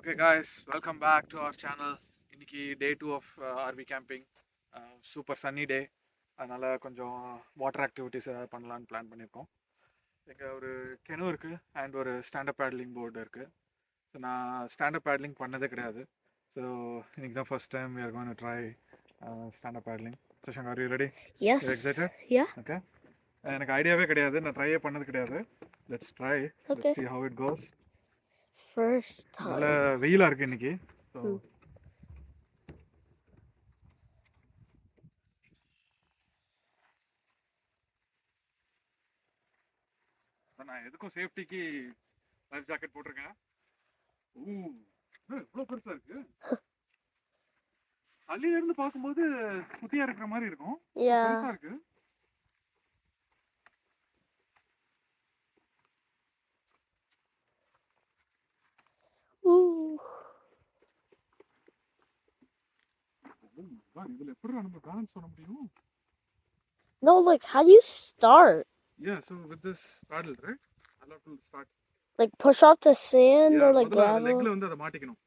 Okay, guys, welcome back to our channel. இன்னைக்கு day 2 of RV camping. Super sunny day. அதனால கொஞ்சம் water activities ஏதாவது பண்ணலான்னு plan பண்ணியிருக்கோம். இங்கே ஒரு கெனு இருக்குது அண்ட் ஒரு ஸ்டாண்டப் பேடலிங் போர்டு இருக்குது. ஸோ நான் ஸ்டாண்டப் பேடலிங் பண்ணதே கிடையாது. ஸோ இன்னைக்கு தான் first time we are going to try stand up paddling. Shashank, are you ready? Yes. You excited? Yeah. Okay. எனக்கு ஐடியாவே கிடையாது, நான் ட்ரையே பண்ணது கிடையாது. Let's try. Okay. Let's see how it goes. First நல்ல time. வெயிலாக இருக்குது இன்னைக்கு. ஸோ நான் எதுக்கும் சேஃப்டிக்கு லைஃப் ஜாக்கெட் போட்டிருக்கேன். இவ்வளோ பெருசா இருக்கு. அள்ளியில இருந்து பார்க்கும்போது குட்டியா இருக்கிற மாதிரி இருக்கும். Yeah. பெருசா இருக்கு. Ooh. இதுல எப்படி நம்ம பேலன்ஸ் பண்ண முடியும்? No, like, how do you start? Yeah, so with this paddle, right? I'll have to start. Like, push off the sand or like முதல்ல gravel? லெக்ல வந்து அதை மாட்டிக்கணும்.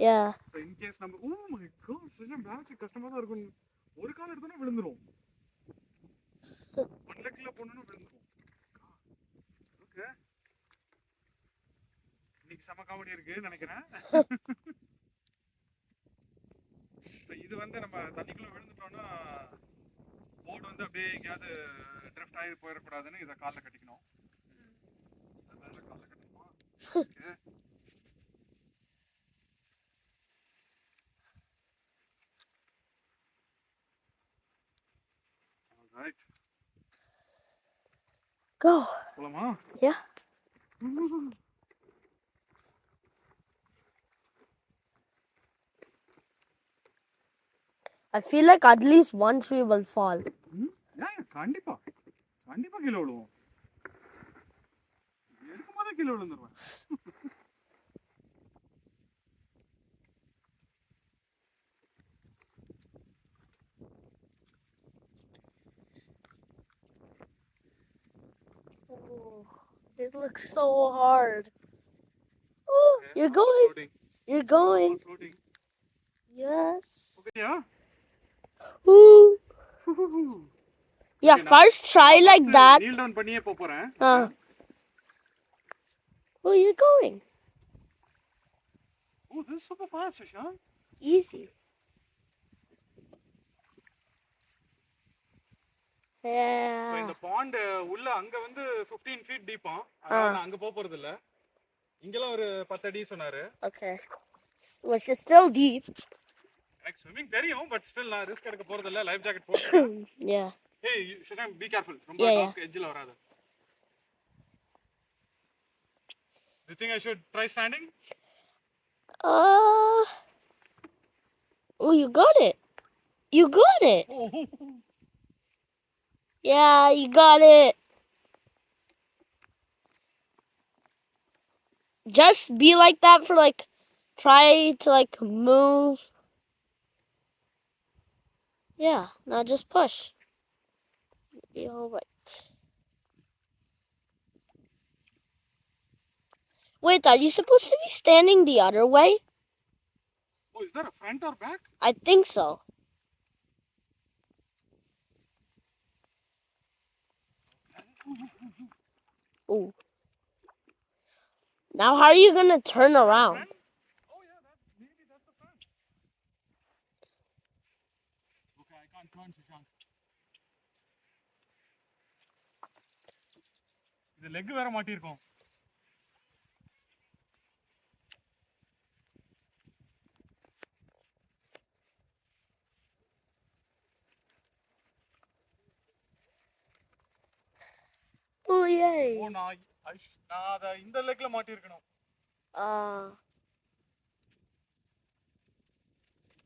Yeah. So in case நம்ம my god, சிஸ்டம் பேலன்ஸ் கஷ்டமா தான் இருக்கும். ஒரு கால் எடுத்தோம்னா விழுந்துரும். ஒன் லெக்ல போனோம்னா விழுந்துரும். ஓகே. இன்னைக்கு செம காமெடி இருக்கு நினைக்கிறேன். இது வந்து நம்ம தண்ணிக்குள்ள விழுந்துட்டோம்னா போர்டு வந்து அப்படியே எங்கேயாவது ட்ரிஃப்ட் ஆகி போயிடக்கூடாதுன்னு இதை காலில் கட்டிக்கணும். காலில் கட்டணுமா? ஓகே. Alright. Go. போலாமா? Yeah. I feel like at least once we will fall. கண்டிப்பா கண்டிப்பா கீழே விழுவோம். எடுக்கும்போதே கீழே விழுந்துருவேன். Oh, it looks so hard. Oh, you're going. Floating. You're going. Floating. Yes. Okay, yeah. Ooh. Yeah, Okay, first try like that. Kneel down பண்ணியே போறேன். Oh, you're going. Oh, this is super fast, Shashank. Easy. Yeah. So இந்த bond உள்ள அங்க வந்து 15 feet டீப்பா. அதனால நான் அங்க போறது இல்ல. இங்கலாம் ஒரு 10 அடி சொன்னாரு. Okay. Which is still deep. எனக்கு ஸ்விமிங் தெரியும், பட் ஸ்டில் நான் ரிஸ்க் எடுக்க போறது இல்ல. லைஃப் ஜாக்கெட் போட்டுறேன். Yeah. Hey, Shashank, be careful. ரொம்ப டார்க் எட்ஜ்ல வராத. Do you think I should try standing? Oh, you got it. You got it. Yeah, you got it. Just be like that for like, try to like move. Yeah, now just push. Be all right. Wait, are you supposed to be standing the other way? Oh, is that a front or back? I think so. Ooh. Now how are you gonna turn around? Front? Oh yeah, maybe that's the front. Okay, I can't turn, Shashank. இது leg வேற மாட்டிருக்கும். Oh yay. ஓ நான் அத இந்த லெக்ல மாட்டிருக்கணும்.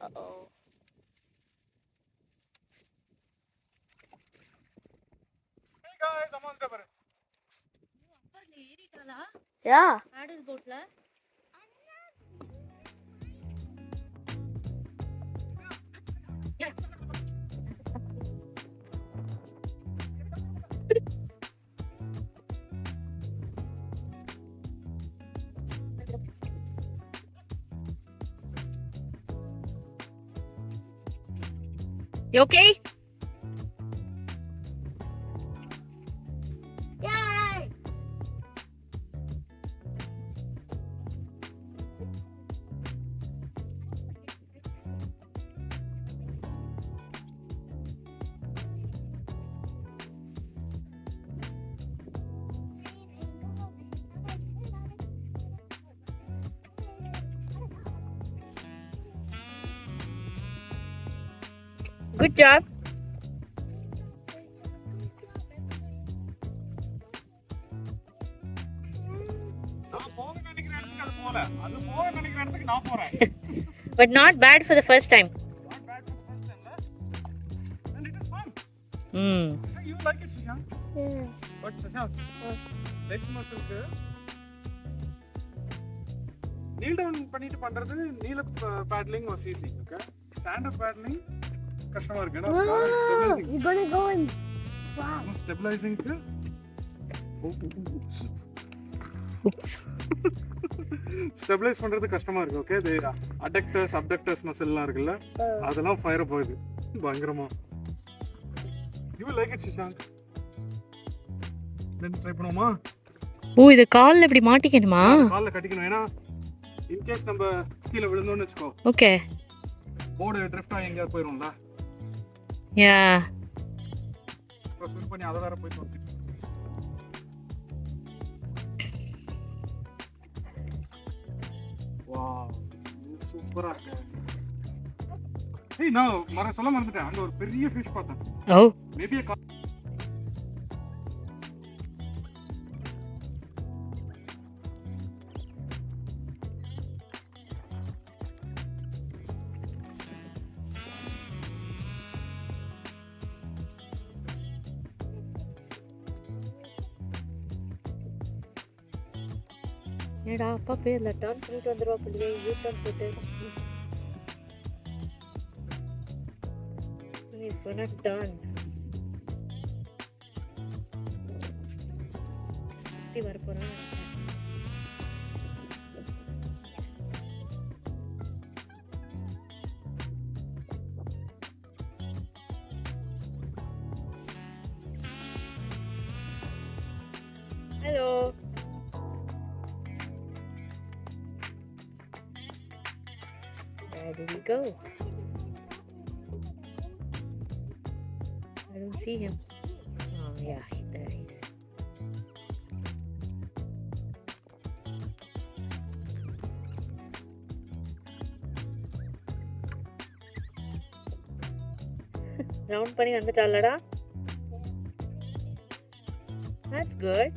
Uh-oh. Hey guys, I'm on the cover. Yeah. Paddle boatல You okay? Yay! Good job. நான் போக நினைக்கிற இடத்துக்கு அது போல. அது போக நினைக்கிற இடத்துக்கு நான் போறேன். But not bad for the first time. Not bad for the first time, la? And it is fun. Hmm. You like it, Shashank? Yeah. But Shashank, leg muscle-க்கு kneel down பண்ணிட்டு பண்றது நீல paddling was easy, okay? Stand up paddling கஷ்டமா இருக்கு. ஏன்னா stabilizing. You're gonna go and wow. Stabilizing-க்கு Oops. Stabilise பண்றது கஷ்டமா இருக்கு. Okay, இது அடக்டர்ஸ் அப்டக்டர்ஸ் மசில்லாம் இருக்குல்ல, அதெல்லாம் ஃபயர் போகுது பயங்கரமா. You like it Shashank? Then try பண்ணுவோமா? ஓ, இது கால்ல இப்படி மாட்டிக்கணுமா? கால்ல கட்டிக்கணும். ஏன்னா இன் கேஸ் நம்ம கீழ விழுந்தோம்னு வெச்சுக்கோ, ஓகே, போர்டு ட்ரிஃப்ட் ஆகி எங்கயா போயிரும்ல. யா. இப்போ ஸ்விம் பண்ணி அத வேற போய் தோத்து. வாவ், இது சூப்பரா இருக்கு. ஏய், நான் சொல்ல மறந்துட்டேன். அங்க ஒரு பெரிய ஃபிஷ் பார்த்தேன். ஓ, மேபி என்னடா அப்பா பேர்ல டர்ன் பண்ணிட்டு வந்துருவா பிள்ளையே, யூ டர்ன் போட்டு. He's gonna turn. சுத்தி வர போறான். Hello. Where did he go? I don't see him. Oh yeah, there he is. Round பண்ணி வந்துட்டாலடா. That's good.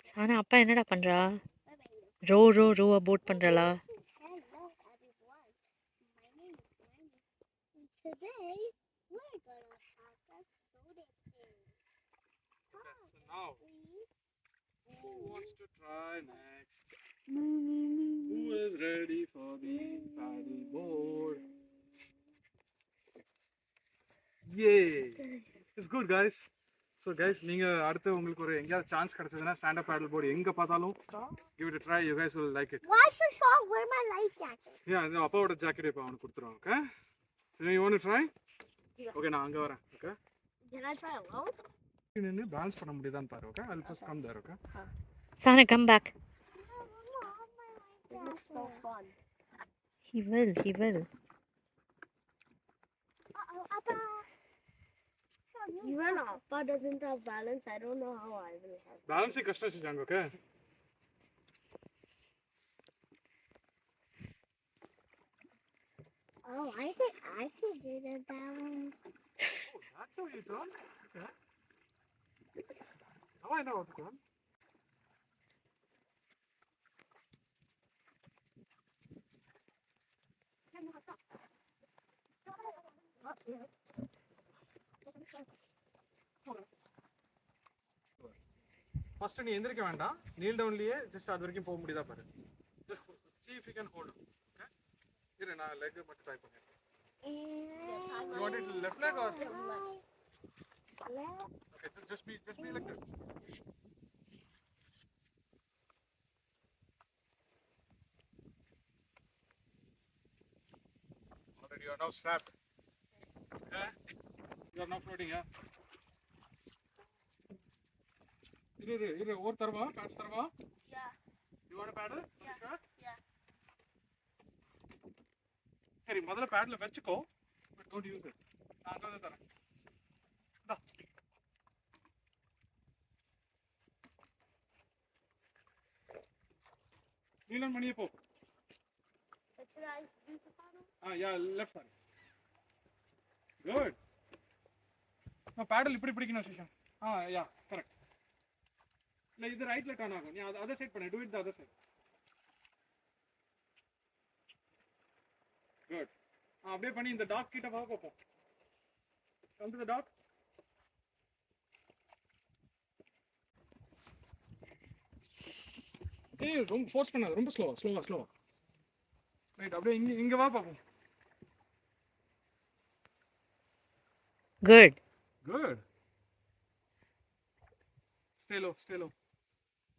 சானா அப்பா என்னடா பண்றா? ரோவா boat பண்றாளா? Hello everyone, my name is Manny, and today we're gonna have a floating thing. So now, who wants to try next? Me. Who is ready for the paddle board? Yay! It's good, guys. So guys, நீங்க அடுத்து உங்களுக்கு ஒரு எங்கயாவது chance கிடைச்சதுன்னா stand up பேடல் board எங்க பார்த்தாலும் give it a try. You guys will like it. Why should Sean wear my life jacket? Yeah, இந்த அப்பாவோட ஜாக்கெட் இப்போ அவனுக்கு கொடுத்துருவோம். Okay? So you want to try? Yeah. Okay, நான் அங்க வரேன். Okay? Can I try alone? நின்னு balance பண்ண முடியுதான்னு பாரு. Okay? I'll just come there. Okay? Sana, come back. It looks so fun. He will. Uh-oh, Appa. Even Appa doesn't have balance. I don't know how I will have. பேலன்ஸே கஷ்டம் செஞ்சாங்க. Okay Oh, I think I could do the balance. that's how you turn. Okay. Now I know how to turn. First நீ எந்திரிக்க வேண்டாம், Neil டவுன்லயே just அது வரைக்கும் போக முடியுதா பாரு. Just see if you can hold. Okay இரு நான் லெக் மட்டும் ட்ரை பண்ணிடுறேன். You want it left leg or okay, so just be like this. Already you are now strapped. Okay, you are now floating. Yeah. இரு ஓர் தரவா bad தரவா. Yeah. You want a paddle? Yeah. Sure? Yeah. சரி முதல்ல பேட்ல வெச்சுக்கோ, but don't use it. நான் அங்க வந்து தரேன். இந்தா. நீலன் மணியே போ. Should I use the paddle? Yeah, left side. Good. நான் பேடல் இப்படி பிடிக்கணும் சிஷன். Yeah, correct. இல்ல இது ரைட்ல டர்ன் ஆகும். நீ அதர் சைடு பண்ணு. Do it the other side. Good. அப்படியே பண்ணி இந்த டாக் கிட்ட வா பாப்போம். Come to the dog. ஏய் ரொம்ப ஃபோர்ஸ் பண்ணாத, ரொம்ப ஸ்லோவா. ரைட் அப்படியே இங்க வா பாப்போம். Good. Good. Stay low.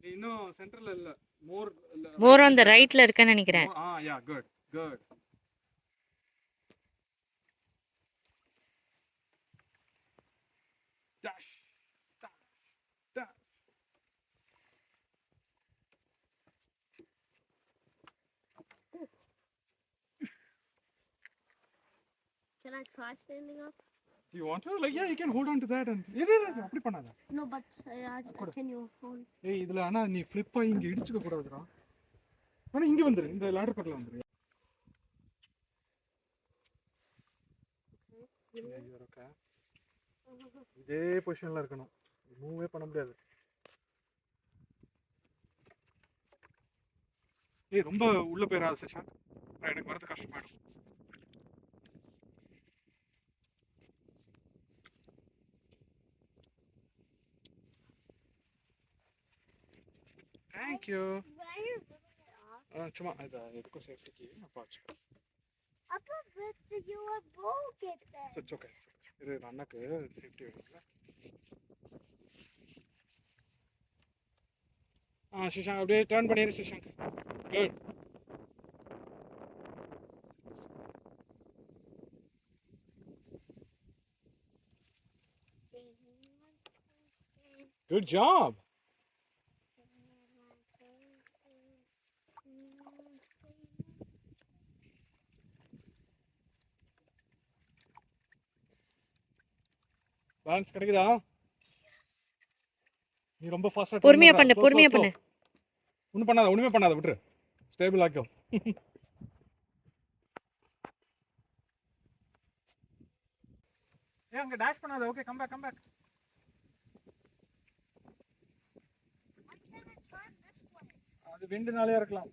நீ இன்னும் சென்டர்ல இல்ல. More on the right ல இருக்கேன்னு நினைக்கிறேன். Yeah, good. Dash. Can I try standing up? Do you want to? Like, yeah, you can hold on to that and இரு அப்படி பண்ணாத. No, but can you hold? ஏய் இதுல ஆனா நீ ஃபிளிப் ஆகி இங்க இடிச்சுக்க கூடாதுடா. ஆனா இங்க வந்துரு, இந்த லாடர் பக்கல வந்துரு. Okay. இதே பொசிஷன்ல இருக்கணும், மூவே பண்ண முடியாது. ஏய் ரொம்ப உள்ள போயிராத செஷன், எனக்கு வரது கஷ்டமாயிடும். Thank you. சும்மா இது எதுக்கும் சேஃப்டிக்கு அப்பாச்சு. Appa, but you are broken then. It's okay. இது அண்ணாக்கு சேஃப்டி வேணும்ல. சிஷாங்க் அப்படியே டர்ன் பண்ணிரு Shishank. Good. Good job. Balance கிடைக்குதா? நீ ரொம்ப ஃபாஸ்டா பொறுமையா பண்ணு. ஒண்ணுமே பண்ணாத விட்டுரு. ஸ்டேபிள் ஆக்கோ. ஏய் அங்க டாஷ் பண்ணாத. Okay come back. அது விண்டுனாலே இருக்கலாம்.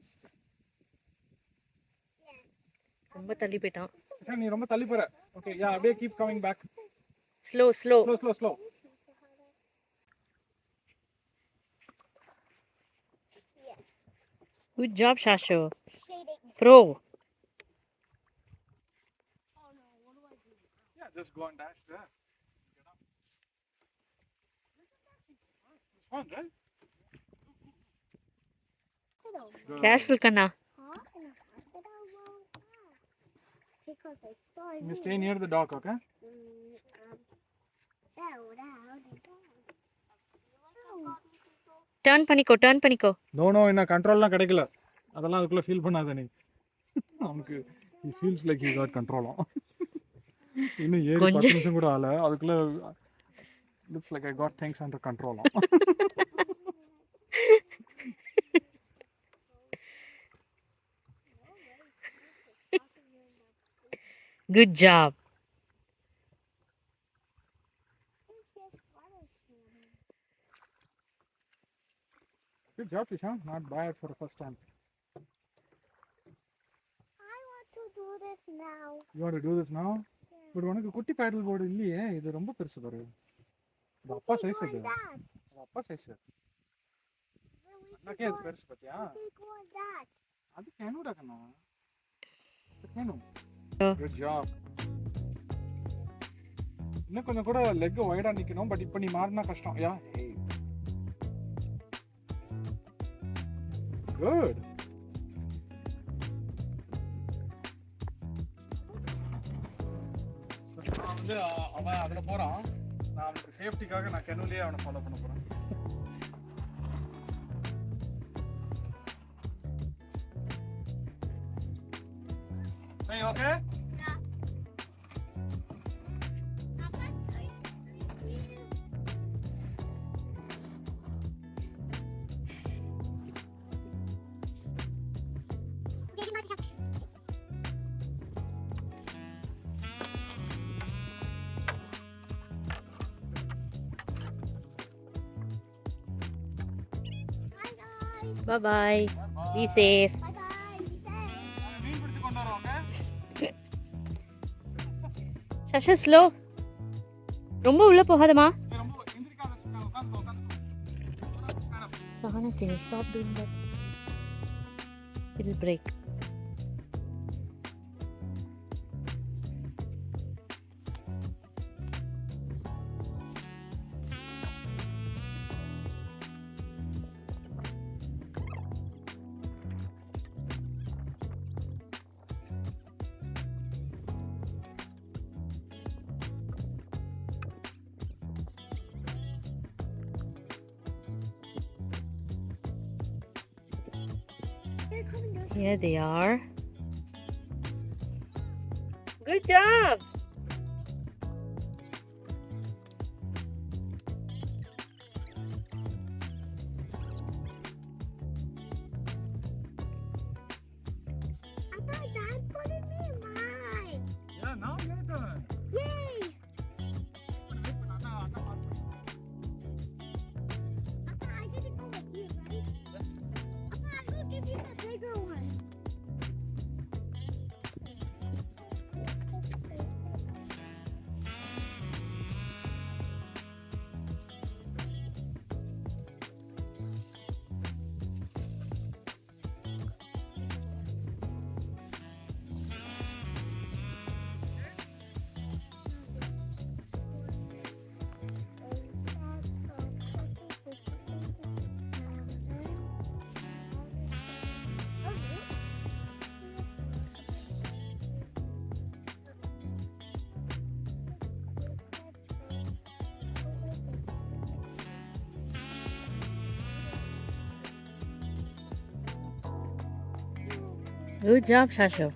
ரொம்ப தள்ளி போய்ட்டான். நீ ரொம்ப தள்ளி போற. ஓகே யா அப்படியே keep coming back. Slow. Good job, Shashu. Pro. Oh no, what do I do? Yeah, just go and dash there. It's fun, right? Careful, Kanna. Because I saw You stay near the dock, okay? Turn பண்ணிக்கோ. No, இன்னும் கண்ட்ரோல்லாம் கிடைக்கல. அதெல்லாம் அதுக்குள்ள feel பண்ணாத நீ. அவனுக்கு he feels like he got control. இன்னும் ஏறி 10 நிமிஷம் கூட ஆகல. அதுக்குள்ள Looks like I got things under control. Good job. Good job, Ishan. Not bad for the first time. I want to do this now. You want to do this now? But உனக்கு குட்டி பேடல் board இல்லையே, இது ரொம்ப பெருசு பாரு. இது அப்பா size இது. That. இது அப்பா சைஸ். Really அண்ணாக்கே இது பெருசு பாத்தியா? big one that. அது கேனுடா கண்ணா. இது கேனு. Good job. இன்னும் கொஞ்சம் கூட லெக் வைடா நிக்கணும், பட் இப்போ நீ மாறினா கஷ்டம். யா. Good. நான் வந்து அவன் அதில் போகிறான். நான் அவனுக்கு சேஃப்டிக்காக நான் கெனுலேயே அவனை ஃபாலோ பண்ண போகிறேன். Hey, okay? Bye bye. Be safe. Bye bye. Be safe. மீன் பிடிச்சு கொண்டு வரோம், okay? Shasha, slow. ரொம்ப உள்ள போகாதமா. ரொம்ப எந்திரிக்காத, உட்காந்து. Sahana, can you stop doing that? It'll break. They're coming down. Here they are. Good job. I thought that's gonna be mine. Yeah, now your turn. Yay! Papa, I get to go with you, right? Papa, I will give you the bigger one. Good job, Shasha.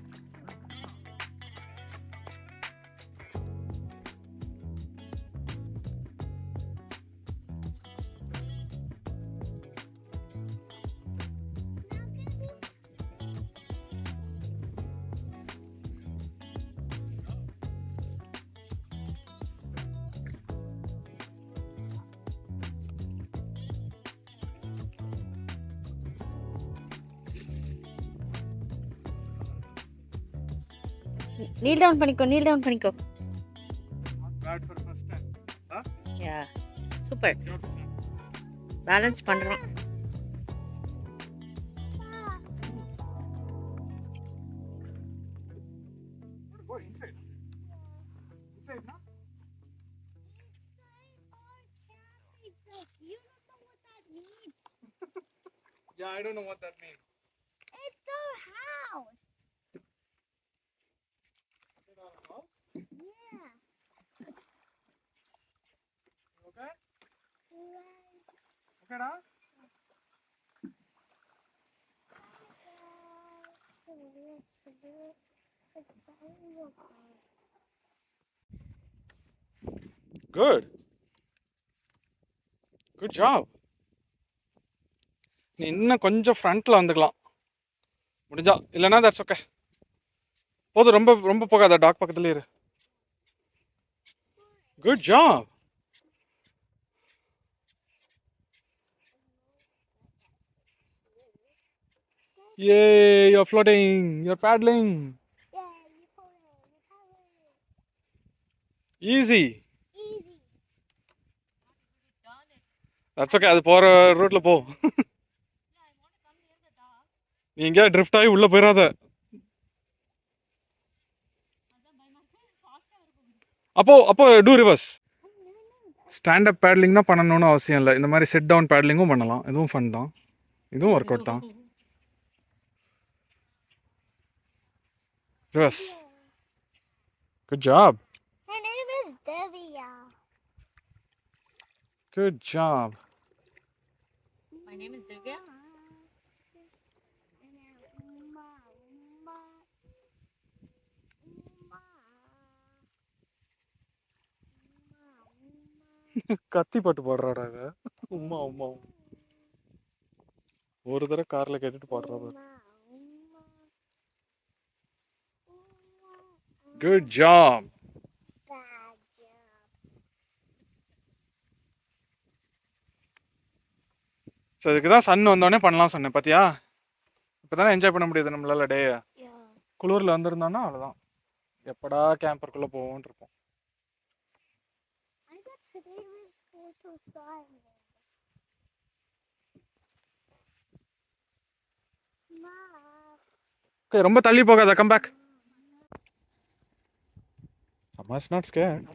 Kneel down பண்ணிக்கோ. Not bad for first time. Huh? Yeah. Super. Balance பண்றோம். Go inside. Inside, no? You don't know what that means. Yeah, I don't know what that means. It's our house. Is it our house? Yeah. Okay? Right. Okay, da? Good. Good job. நீ இன்னும் கொஞ்சம் ஃப்ரண்ட்டில் வந்துக்கலாம் முடிஞ்சா, இல்லைன்னா that's okay. போதும், ரொம்ப ரொம்ப போகாத, டாக் பக்கத்துலேயே இரு. Good job. Yay, you're floating, you're paddling. Yeah, you falling, you falling. Easy. Easy. That's okay, அது போகிற ரூட்டில் போ. நீ எங்கேயா ட்ரிஃப்ட் ஆகி உள்ளே போயிடாத. அப்போ டூ ரிவர்ஸ். ஸ்டாண்டப் பேட்லிங் தான் பண்ணணும்னு அவசியம் இல்லை, இந்த மாதிரி செட் டவுன் பேட்லிங்கும் பண்ணலாம். இதுவும் ஃபன் தான், இதுவும் ஒர்க் அவுட் தான். Reverse. Good job. Her name is Devia. Good job. My name is Divya. கத்தி பாட்டு பாடுறாடா இவ. உம்மா உம்மா. ஒரு தடவை கார்ல கேட்டுட்டு பாடுறாரு. Good job. Bad job. So இதுக்கு தான் சன் வந்தோடனே பண்ணலாம் சொன்னேன், பார்த்தியா? இப்போ தானே என்ஜாய் பண்ண முடியுது நம்மளால டே. Yeah. குளூரில் வந்திருந்தோன்னா அவ்வளோதான், எப்படா கேம்பருக்குள்ளே போவோம்னு இருப்போம். I got today was going to start. Mom. Okay, ரொம்ப தள்ளி போகாத, கம் பேக். அம்மா இஸ் நாட் ஸ்கேர்ட்.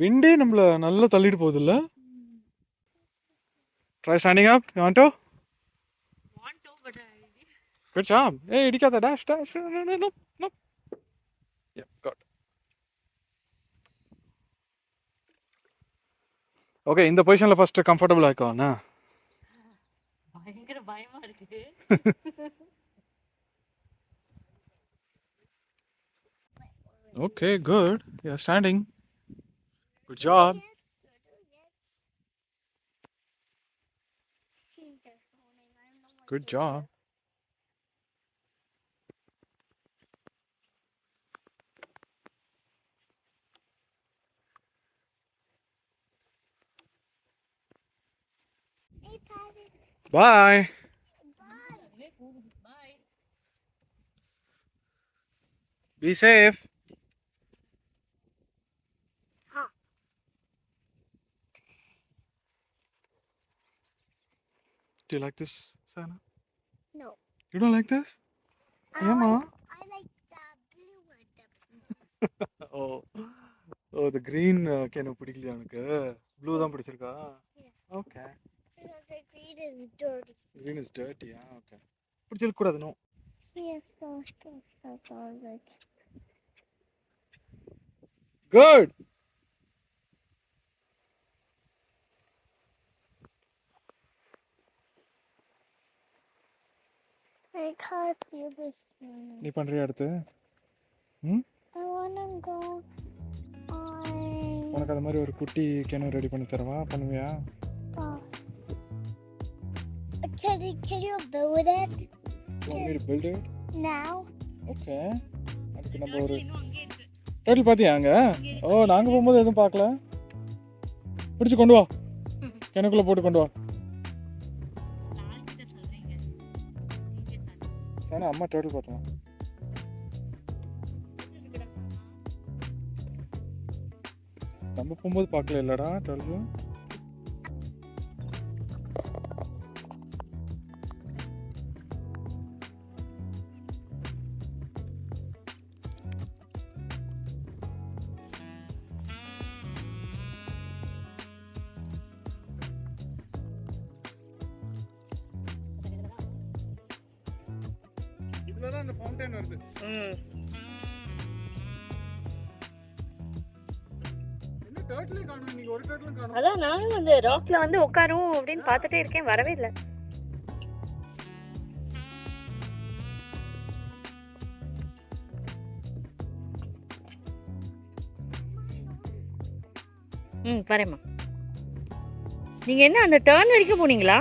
விண்டே நம்மள நல்லா தள்ளிட்டு போகுது இல்ல? Try standing up. You want to? Want to, but good job. ஏய், இடிக்காத. Dash dash. No no. Yeah, got. Okay, இந்த பொசிஷன்ல ஃபர்ஸ்ட் கம்ஃபர்ட்டபிள் ஆயிக்கோண்ணா. பயங்கர பயமா இருக்கு. Okay, good. You are standing. Good job. Good job. Hey, Patty. Bye. Bye. Bye. Be safe. Do you like this, Sana? No. You don't like this? Yama. I like the blue one. The blue. Oh, oh, the green can பிடிக்கலையா உனக்கு? Blue தான் பிடிச்சிருக்கா? Yeah. Okay. Because the green is dirty. Green is dirty, yeah, okay. பிடிச்சிருக்க கூடாது, no. Yes, so like. Good. I can't feel this one. நீ பண்றியா அடுத்து? I wanna go on. உனக்கு அந்த மாதிரி ஒரு குட்டி கேனு ரெடி பண்ணி தரவா? பண்ணுவியா? Can you build it You want me to build it? now? Okay. அதுக்கு நம்ம ஒரு இன்னும் அங்கே இருக்கு. டேட்டில் பார்த்தியா அங்கே? ஓ, நாங்கள் போகும்போது எதுவும் பார்க்கல. பிடிச்சி கொண்டு வா, கிணக்குள்ளே போட்டு கொண்டு வா. நாளைக்கு சொல்றீங்க. சானா அம்மா டேட்டில் பார்த்தேன். நம்ம போகும்போது பார்க்கல இல்லடா டேட்டில். இதுல தான் அந்த ஃபவுண்டைன் வருது. என்ன டர்ட்டிலே காணோம் இன்னைக்கு, ஒரு டர்ட்டிலும் காணோம். அதான் நானும் அந்த ராக்ல வந்து உட்காரும் அப்படின்னு பார்த்துட்டே இருக்கேன், வரவே இல்லை. ம் வரேம்மா. நீங்கள் என்ன அந்த டர்ன் வரைக்கும் போனீங்களா?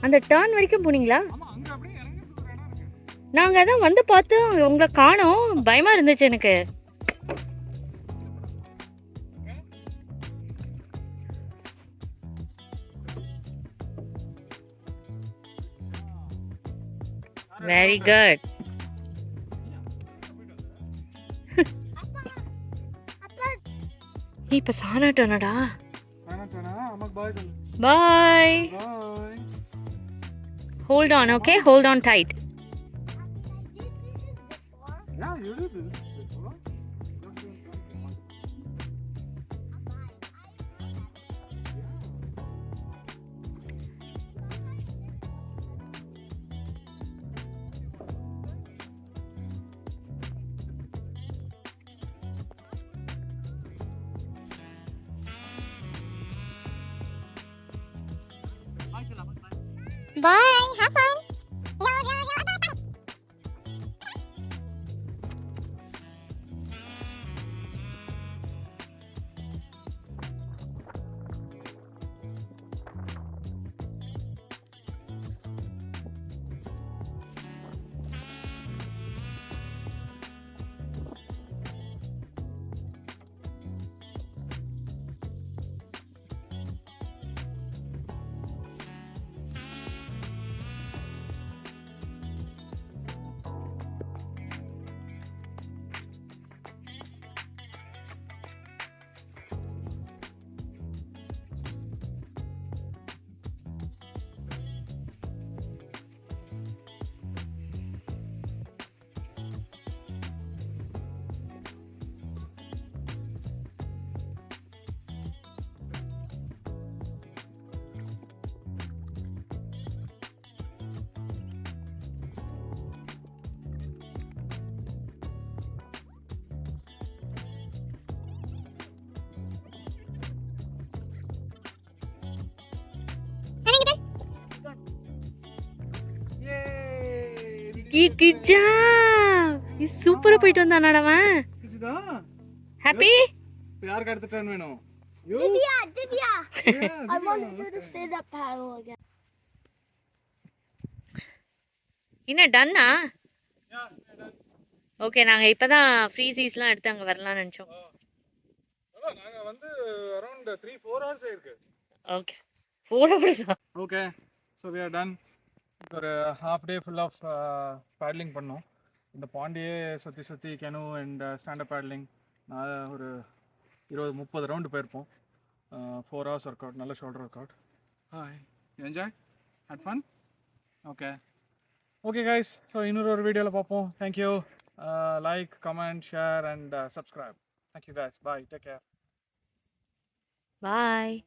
அந்த டர்ன் வரைக்கும் போனீங்களா? ஆமா, அங்க அப்படியே இறங்கி ஒரு இடம் இருக்கு. நாங்கள் அதான் வந்து பார்த்து உங்களை காணோம், பயமாக இருந்துச்சு எனக்கு. Very good. இப்போ சானா டர்னடா. வேணாம், அம்மாக்கு பாய் சொல்லு. பாய். பாய். Hold on, okay? Hold on tight. Yeah, you did this before. Bye. Have fun. Kichcha சூப்பரா போயிட்டு வந்தானடா அவன். இதுதா ஹாப்பி. யாருக்கு அடுத்த டர்ன் வேணும்? Divya. Yeah, I wanted her to stay that paddle again. என்ன டன்னா? Yeah, done. ஓகே, நாங்கள் இப்போ தான் ஃப்ரீ சீஸ்லாம் எடுத்து அங்கே வரலாம்னு நினச்சோம். நாங்க வந்து அரௌண்ட் 3-4 hours இருக்கு. Okay, 4 hours. Okay, so we are done. ஒரு half day full of paddling பண்ணோம். இந்த பாண்டியே சுற்றி கேனு அண்ட் ஸ்டாண்டப் பேட்லிங் நான் ஒரு 20-30 ரவுண்டு போயிருப்போம். 4 hours ஒர்க் அவுட், நல்ல shoulder workout. Hi, enjoy, have fun. Okay guys, so இன்னொரு வீடியோவில் பார்ப்போம். Thank you. Like, comment, share and subscribe. Thank you guys, bye, take care. Bye.